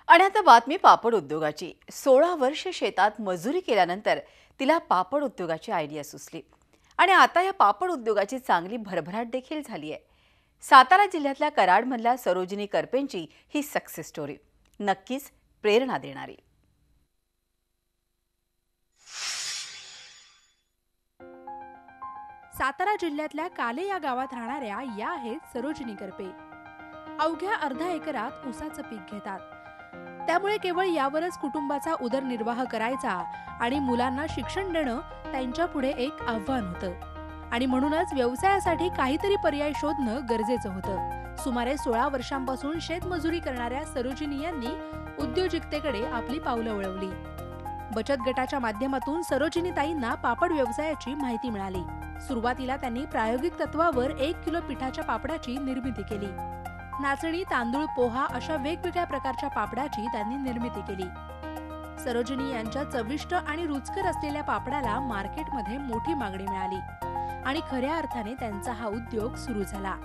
आणि आता बातमी पापड उद्योगाची। 16 वर्ष शेतात मजुरी केल्यानंतर तिला पापड उद्योगाची आयडिया सुचली आणि आता या पापड उद्योगाची चांगली भरभराट देखील झाली आहे। सातारा जिल्ह्यातल्या कराडमधल्या सरोजिनी करपेंची ही सक्सेस स्टोरी नक्कीच प्रेरणा देणारी। सातारा जिल्ह्यातल्या काले या गावात राहणाऱ्या या आहेत सरोजिनी करपे। अवघ्या अर्धा एकरात ऊसाचं पीक घेतात, त्यामुळे केवळ यावरच कुटुंबाचा उदरनिर्वाह करायचा आणि मुलांना शिक्षण देणं त्यांच्या पुढे एक आव्हान होतं आणि म्हणूनच व्यवसायासाठी काहीतरी पर्याय शोधणं गरजेचं होतं। सुमारे 16 वर्षांपासून शेतमजुरी करणाऱ्या सरोजिनी यांनी उद्योजकतेकडे आपली पावलं वळवली। बचत गटाच्या माध्यमातून सरोजिनी ताईंना पापड व्यवसायाची माहिती मिळाली। सुरुवातीला त्यांनी प्रायोगिक तत्वावर 1 किलो पिठाच्या पापडाची निर्मिती केली। नाचणी, तांदूळ, पोहा अशा वेगवेगळ्या प्रकारच्या पापडाची त्यांनी निर्मिती केली। सरोजिनी यांच्या चविष्ट आणि रुचकर असलेल्या पापडाला मार्केटमध्ये मोठी मागणी मिळाली आणि खऱ्या अर्थाने त्यांचा हा उद्योग सुरू झाला।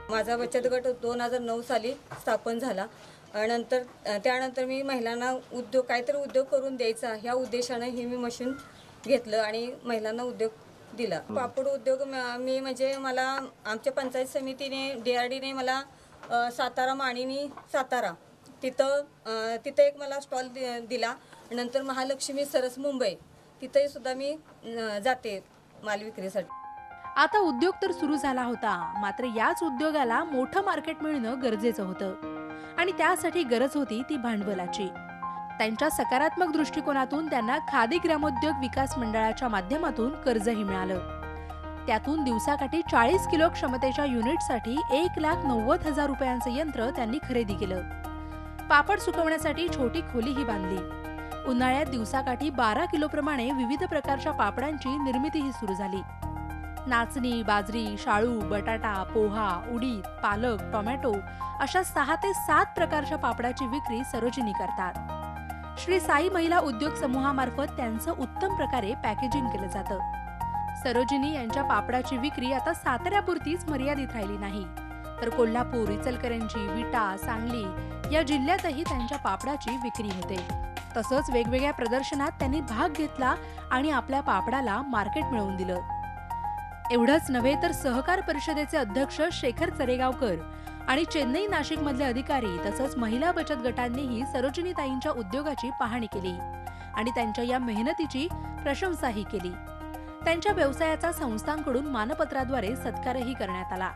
माझा बचत गट 2009 साली स्थापन झाला। त्यानंतर मी महिलांना काहीतरी उद्योग करून द्यायचा ह्या उद्देशाने ही मी मशीन घेतलं आणि महिलांना उद्योग दिला। पापड उद्योग मी म्हणजे मला आमच्या पंचायत समितीने DRDने मला सातारा माणिनी सातारा तिथं एक मला स्टॉल दिला। नंतर महालक्ष्मी सरस मुंबई तिथे सुद्धा मी जाते माल विक्रीसाठी। आता उद्योग तर सुरू झाला होता, मात्र याच उद्योगाला मोठं मार्केट मिळणं गरजेचं होतं आणि त्यासाठी गरज होती ती भांडवलाची। त्यांच्या सकारात्मक दृष्टिकोनातून त्यांना खादी ग्रामोद्योग विकास मंडळाच्या माध्यमातून कर्जही मिळालं। त्यातून दिवसाकाठी 40 किलो क्षमतेच्या युनिटसाठी 1,90,000 रुपयांचं यंत्र त्यांनी खरेदी केलं। पापड सुकवण्यासाठी छोटी खोलीही बांधली। उन्हाळ्यात दिवसाकाठी 12 किलो प्रमाणे विविध प्रकारच्या पापडांची निर्मितीही सुरू झाली। नाचणी, बाजरी, शाळू, बटाटा, पोहा, उडीद, पालक, टोमॅटो अशा 6 ते 7 प्रकारच्या पापडाची विक्री सरोजिनी करतात। श्री साई महिला उद्योग समूहामार्फत त्यांचं उत्तम प्रकारे पॅकेजिंग केलं जातं। सरोजिनी यांच्या पापडाची विक्री आता साताऱ्यापुरतीच मर्यादित राहिली नाही, तर कोल्हापूर, इचलकरंजी, विटा, सांगली या जिल्ह्यातही त्यांच्या पापडाची विक्री होते। तसंच वेगवेगळ्या प्रदर्शनात त्यांनी भाग घेतला आणि आपल्या पापडाला मार्केट मिळवून दिलं। एवढंच नव्हे तर सहकार परिषदेचे अध्यक्ष शेखर चरेगावकर आणि चेन्नई, नाशिक मधले अधिकारी तसंच महिला बचत गटांनीही सरोजिनी ताईंच्या उद्योगाची पाहणी केली आणि त्यांच्या या मेहनतीची प्रशंसाही केली। त्यांच्या व्यवसायाचा संस्थांकडून मानपत्राद्वारे सत्कारही करण्यात आला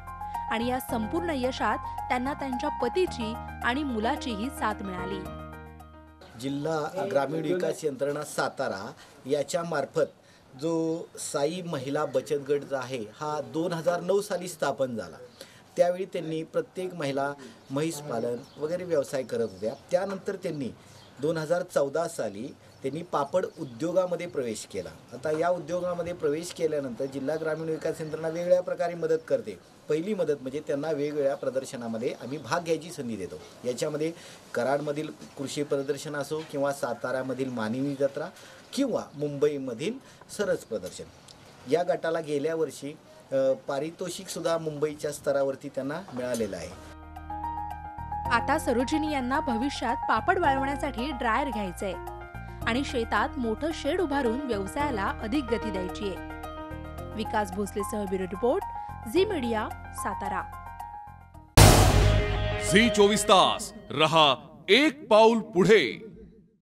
आणि या संपूर्ण यशात त्यांना त्यांच्या पतीची आणि मुलाचीही साथ मिळाली। जिल्हा ग्रामीण विकास यंत्रणा सातारा याच्या मार्फत जो साई महिला बचत गट जो आहे हा 2009 साली स्थापन झाला। त्यावेळी त्यांनी प्रत्येक महिला म्हैस पालन वगैरे व्यवसाय करत होत्या। त्यानंतर त्यांनी 2014 साली त्यांनी पापड उद्योगामध्ये प्रवेश केला। आता या उद्योगामध्ये प्रवेश केल्यानंतर जिल्हा ग्रामीण विकास यंत्रणा वेगवेगळ्या प्रकारे मदत करते। पहिली मदत म्हणजे त्यांना वेगवेगळ्या प्रदर्शनामध्ये आम्ही भाग घ्यायची संधी देतो। याच्यामध्ये कराडमधील कृषी प्रदर्शन असो किंवा साताऱ्यामधील मानिनी जत्रा किंवा मुंबईमधील सरस प्रदर्शन। या गटाला गेल्या वर्षी पारितोषिक सुद्धा मुंबईच्या स्तरावरती त्यांना मिळालेलं आहे। आता सरोजिनी यांना भविष्यात पापड वाळवण्यासाठी ड्रायर घ्यायचंय आणि शेतात मोठं शेड उभारून व्यवसायाला अधिक गती द्यायची आहे। विकास भोसलेसह bureau report, Zee media, Satara. Zee 24 तास रहा एक पाऊल पुढे।